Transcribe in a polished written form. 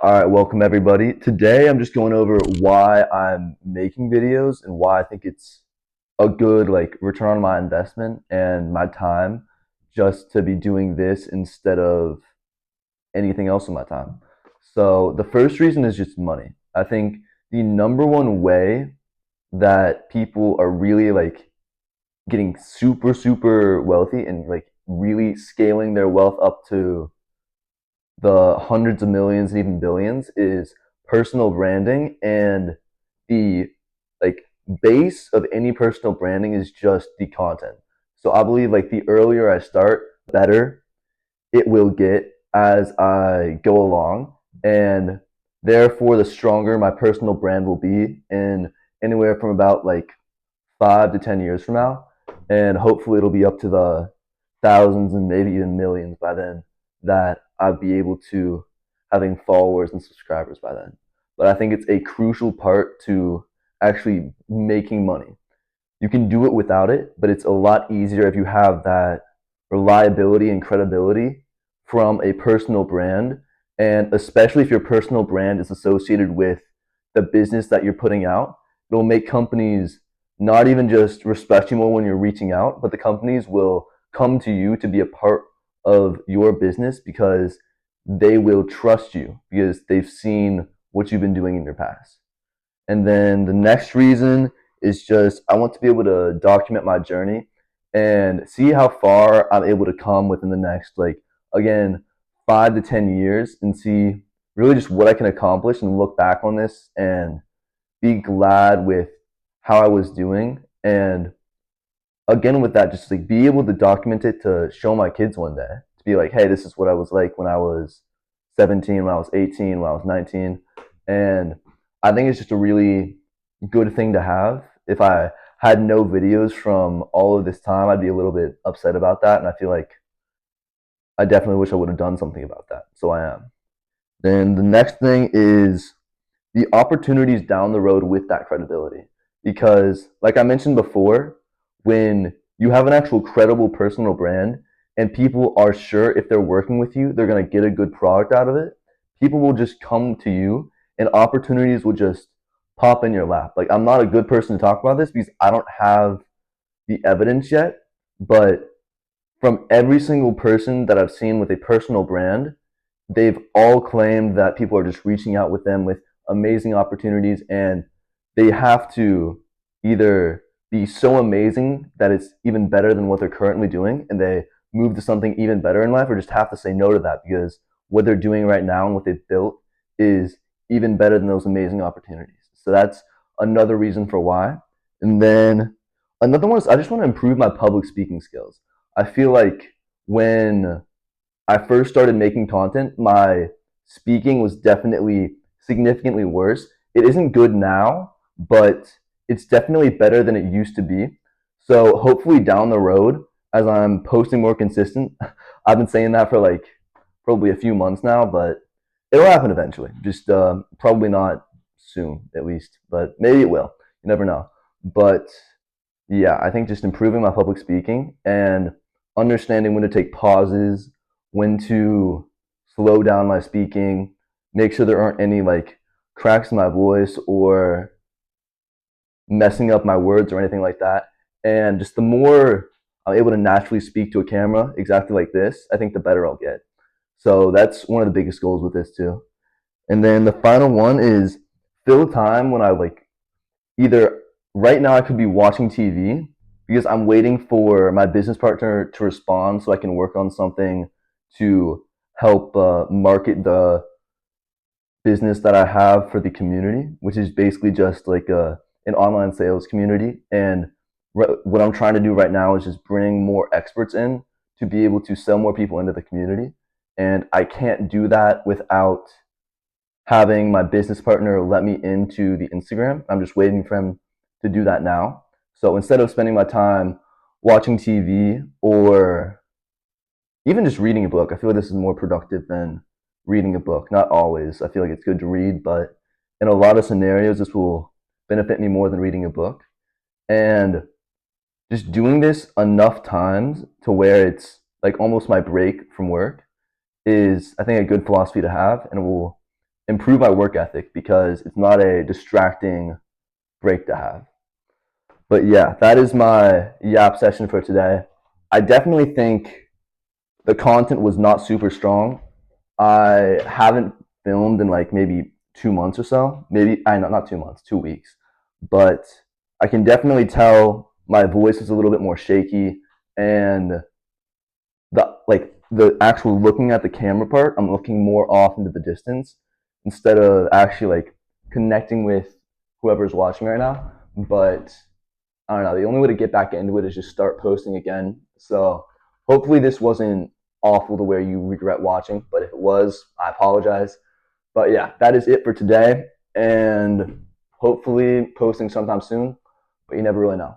All right, welcome everybody. Today I'm just going over why I'm making videos and why I think it's a good return on my investment and my time just to be doing this instead of anything else in my time. So the first reason is just money. I think the number one way that people are really getting super wealthy and really scaling their wealth up to the hundreds of millions and even billions is personal branding, and the like base of any personal branding is just the content. So I believe the earlier I start, the better it will get as I go along, and therefore the stronger my personal brand will be in anywhere from about 5 to 10 years from now, and hopefully it'll be up to the thousands and maybe even millions by then that I'll be able to having followers and subscribers by then. But I think it's a crucial part to actually making money. You can do it without it, but it's a lot easier if you have that reliability and credibility from a personal brand, and especially if your personal brand is associated with the business that you're putting out. It'll make companies not even just respect you more when you're reaching out, but the companies will come to you to be a part of your business because they will trust you because they've seen what you've been doing in your past. And then the next reason is just I want to be able to document my journey and see how far I'm able to come within the next, again, 5 to 10 years, and see really just what I can accomplish and look back on this and be glad with how I was doing. And again, with that, just be able to document it to show my kids one day to be like, hey, this is what I was like when I was 17, when I was 18, when I was 19. And I think it's just a really good thing to have. If I had no videos from all of this time, I'd be a little bit upset about that. And I feel like I definitely wish I would have done something about that. So I am. Then the next thing is the opportunities down the road with that credibility. Because, like I mentioned before, when you have an actual credible personal brand and people are sure if they're working with you, they're going to get a good product out of it, people will just come to you and opportunities will just pop in your lap. Like, I'm not a good person to talk about this because I don't have the evidence yet, but from every single person that I've seen with a personal brand, they've all claimed that people are just reaching out with them with amazing opportunities, and they have to either be so amazing that it's even better than what they're currently doing and they move to something even better in life, or just have to say no to that because what they're doing right now and what they've built is even better than those amazing opportunities. So that's another reason for why. And then another one is I just want to improve my public speaking skills. I feel like when I first started making content, my speaking was definitely significantly worse. It isn't good now, but it's definitely better than it used to be. So hopefully down the road, as I'm posting more consistent, I've been saying that for probably a few months now, but it'll happen eventually. Just probably not soon, at least, but maybe it will. You never know. But yeah, I think just improving my public speaking and understanding when to take pauses, when to slow down my speaking, make sure there aren't any cracks in my voice or messing up my words or anything like that. And just the more I'm able to naturally speak to a camera exactly like this, I think the better I'll get. So that's one of the biggest goals with this too. And then the final one is fill time when I either right now I could be watching TV because I'm waiting for my business partner to respond so I can work on something to help market the business that I have for the community, which is basically just an online sales community. And what I'm trying to do right now is just bring more experts in to be able to sell more people into the community. And I can't do that without having my business partner let me into the Instagram. I'm just waiting for him to do that now. So instead of spending my time watching TV or even just reading a book, I feel like this is more productive than reading a book. Not always. I feel like it's good to read, but in a lot of scenarios, this will benefit me more than reading a book. And just doing this enough times to where it's almost my break from work is, I think, a good philosophy to have, and it will improve my work ethic because it's not a distracting break to have. But yeah, that is my yap session for today. I definitely think the content was not super strong. I haven't filmed in like maybe 2 months or so. Maybe I know not 2 months, 2 weeks. But I can definitely tell my voice is a little bit more shaky, and the actual looking at the camera part, I'm looking more off into the distance instead of actually like connecting with whoever's watching right now. But I don't know. The only way to get back into it is just start posting again. So hopefully this wasn't awful to where you regret watching. But if it was, I apologize. But yeah, that is it for today. And hopefully posting sometime soon. But you never really know.